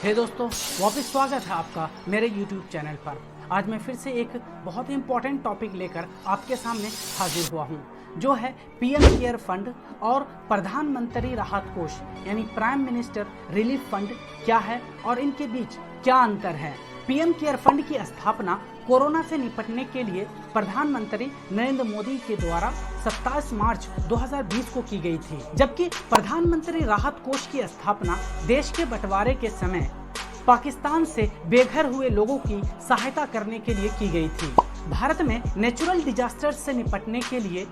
हे दोस्तों, वापस स्वागत है आपका मेरे YouTube चैनल पर। आज मैं फिर से एक बहुत ही इम्पोर्टेंट टॉपिक लेकर आपके सामने हाजिर हुआ हूँ, जो है पीएम केयर फंड और प्रधानमंत्री राहत कोष यानी प्राइम मिनिस्टर रिलीफ फंड क्या है और इनके बीच क्या अंतर है। पीएम केयर फंड की स्थापना कोरोना से निपटने के लिए प्रधानमंत्री नरेंद्र मोदी के द्वारा 27 मार्च 2020 को की गई थी, जबकि प्रधानमंत्री राहत कोष की स्थापना देश के बंटवारे के समय पाकिस्तान से बेघर हुए लोगों की सहायता करने के लिए की गई थी। भारत में नेचुरल डिजास्टर से निपटने के लिए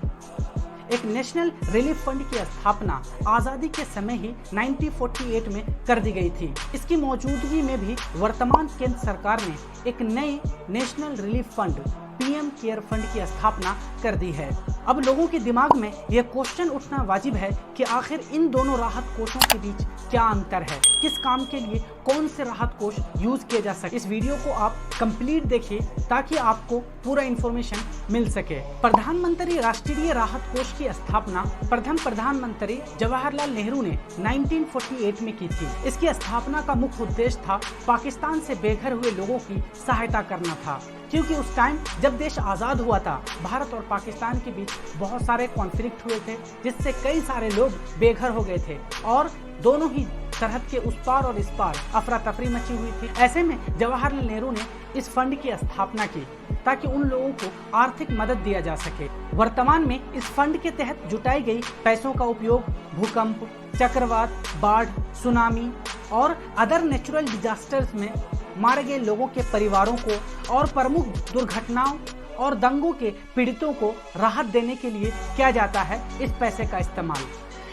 एक नेशनल रिलीफ फंड की स्थापना आज़ादी के समय ही 1948 में कर दी गई थी। इसकी मौजूदगी में भी वर्तमान केंद्र सरकार ने एक नए national relief fund PM care fund की स्थापना कर दी है। अब लोगों के दिमाग में यह क्वेश्चन उठना वाजिब है कि आखिर इन दोनों राहत कोषों के बीच क्या अंतर है, किस काम के लिए कौन से राहत कोष यूज किए जा सके। इस वीडियो को आप कंप्लीट देखिए ताकि आपको पूरा इंफॉर्मेशन मिल सके। प्रधानमंत्री राष्ट्रीय राहत कोष की स्थापना प्रथम प्रधानमंत्री जवाहरलाल नेहरू ने 1948 में की थी। इसकी स्थापना का मुख्य उद्देश्य था पाकिस्तान से बेघर हुए लोगों की सहायता करना था, क्योंकि उस टाइम जब देश आज़ाद हुआ था, भारत और पाकिस्तान के बीच बहुत सारे कॉन्फ्लिक्ट हुए थे, जिससे कई सारे लोग बेघर हो गए थे और दोनों ही सरहद के उस पार और इस पार अफरा तफरी मची हुई थी। ऐसे में जवाहरलाल नेहरू ने इस फंड की स्थापना की ताकि उन लोगों को आर्थिक मदद दिया जा सके। वर्तमान में इस फंड के तहत जुटाई गई पैसों का उपयोग भूकंप, चक्रवात, बाढ़, सुनामी और अदर नेचुरल डिजास्टर्स में मारे गए लोगों के परिवारों को और प्रमुख दुर्घटनाओं और दंगों के पीड़ितों को राहत देने के लिए किया जाता है इस पैसे का इस्तेमाल।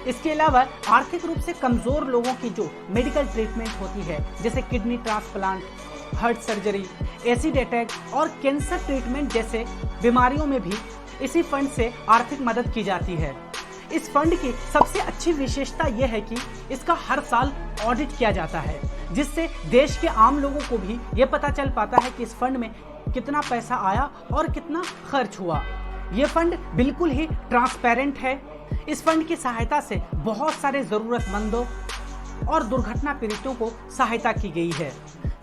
इसके अलावा आर्थिक रूप से कमजोर लोगों की जो मेडिकल ट्रीटमेंट होती है, जैसे kidney transplant, heart surgery, acid attack और कैंसर ट्रीटमेंट जैसे बीमारियों में भी इसी फंड से आर्थिक मदद की जाती है। इस फंड की सबसे अच्छी विशेषता यह है कि इसका हर साल ऑडिट किया जाता है, जिससे देश के आम लोगों को भी ये पता चल पाता है कि इस फंड में कितना पैसा आया और कितना खर्च हुआ। ये फंड बिल्कुल ही ट्रांसपेरेंट है। इस फंड की सहायता से बहुत सारे ज़रूरतमंदों और दुर्घटना पीड़ितों को सहायता की गई है।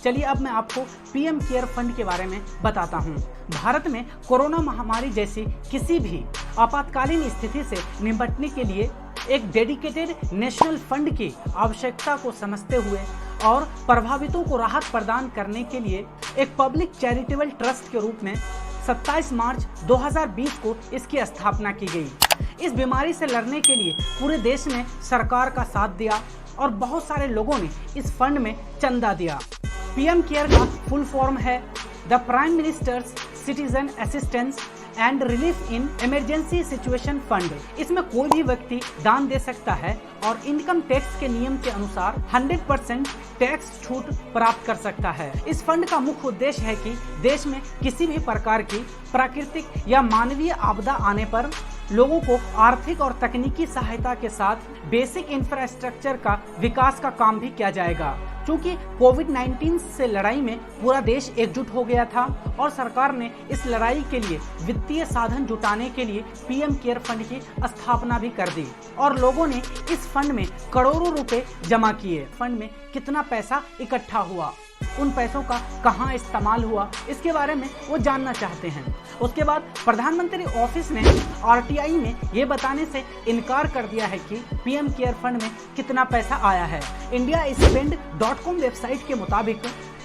चलिए अब मैं आपको पीएम केयर फंड के बारे में बताता हूँ। भारत में कोरोना महामारी जैसी किसी भी आपातकालीन स्थिति से निपटने के लिए एक डेडिकेटेड नेशनल फंड की आवश्यकता को समझते हुए और प्रभावितों को राहत प्रदान करने के लिए एक पब्लिक चैरिटेबल ट्रस्ट के रूप में 27 मार्च 2020 को इसकी स्थापना की गई। इस बीमारी से लड़ने के लिए पूरे देश ने सरकार का साथ दिया और बहुत सारे लोगों ने इस फंड में चंदा दिया। पीएम केयर का फुल फॉर्म है the prime ministers citizen assistance and relief in emergency situation fund. इसमें कोई भी व्यक्ति दान दे सकता है और इनकम टैक्स के नियम के अनुसार 100% टैक्स छूट प्राप्त कर सकता है। इस फंड का मुख्य उद्देश्य है कि देश में किसी भी प्रकार की प्राकृतिक या मानवीय आपदा आने पर लोगों को आर्थिक और तकनीकी सहायता के साथ बेसिक इंफ्रास्ट्रक्चर का विकास का काम भी किया जाएगा। क्योंकि कोविड-19 से लड़ाई में पूरा देश एकजुट हो गया था और सरकार ने इस लड़ाई के लिए वित्तीय साधन जुटाने के लिए पीएम केयर फंड की स्थापना भी कर दी और लोगों ने इस फंड में करोड़ों रुपए जमा किए। फंड में कितना पैसा इकट्ठा हुआ, उन पैसों का कहां इस्तेमाल हुआ, इसके बारे में वो जानना चाहते हैं। उसके बाद प्रधानमंत्री ऑफिस ने आरटीआई में ये बताने से इनकार कर दिया है कि पीएम केयर फंड में कितना पैसा आया है। indiaspend.com वेबसाइट के मुताबिक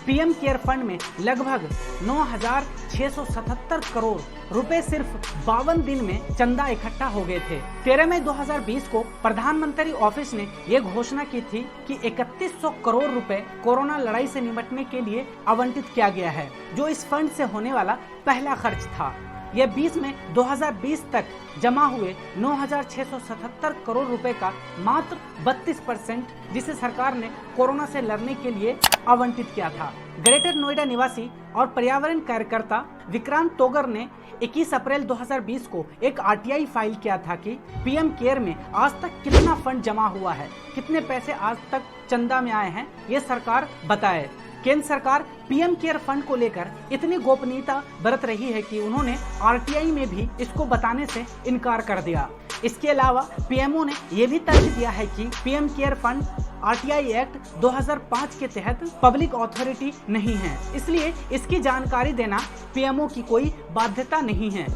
पीएम केयर फंड में लगभग 9,677 करोड़ रुपए सिर्फ 52 दिन में चंदा इकट्ठा हो गए थे। 13 मई 2020 को प्रधानमंत्री ऑफिस ने यह घोषणा की थी कि 3100 करोड़ रुपए कोरोना लड़ाई से निपटने के लिए आवंटित किया गया है, जो इस फंड से होने वाला पहला खर्च था। यह 20 मई 2020 तक जमा हुए 9,677 करोड़ रुपए का मात्र 32%, जिसे सरकार ने कोरोना से लड़ने के लिए आवंटित किया था। ग्रेटर नोएडा निवासी और पर्यावरण कार्यकर्ता विक्रांत तोगर ने 21 अप्रैल 2020 को एक आरटीआई फाइल किया था कि पीएम केयर में आज तक कितना फंड जमा हुआ है, कितने पैसे आज तक चंदा में आए हैं, ये सरकार बताए। केंद्र सरकार पीएम केयर फंड को लेकर इतनी गोपनीयता बरत रही है कि उन्होंने आरटीआई में भी इसको बताने से इनकार कर दिया। इसके अलावा पीएमओ ने यह भी तर्क दिया है कि PM care fund RTI act 2005 के तहत पब्लिक अथॉरिटी नहीं है, इसलिए इसकी जानकारी देना पीएमओ की कोई बाध्यता नहीं है।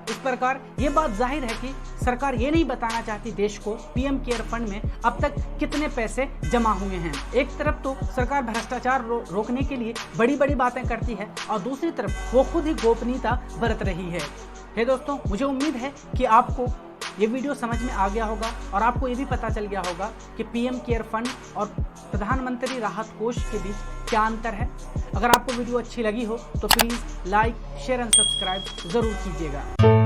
इस प्रकार ये बात जाहिर है कि सरकार ये नहीं बताना चाहती देश को पीएम केयर फंड में अब तक कितने पैसे जमा हुए हैं। एक तरफ तो सरकार भ्रष्टाचार रोकने के लिए बड़ी बड़ी बातें करती है और दूसरी तरफ वो खुद ही गोपनीयता बरत रही है। दोस्तों, मुझे उम्मीद है कि आपको ये वीडियो समझ में आ गया होगा और आपको ये भी पता चल गया होगा कि पीएम केयर फंड और प्रधानमंत्री राहत कोष के बीच क्या अंतर है। अगर आपको वीडियो अच्छी लगी हो तो please like, share and subscribe ज़रूर कीजिएगा।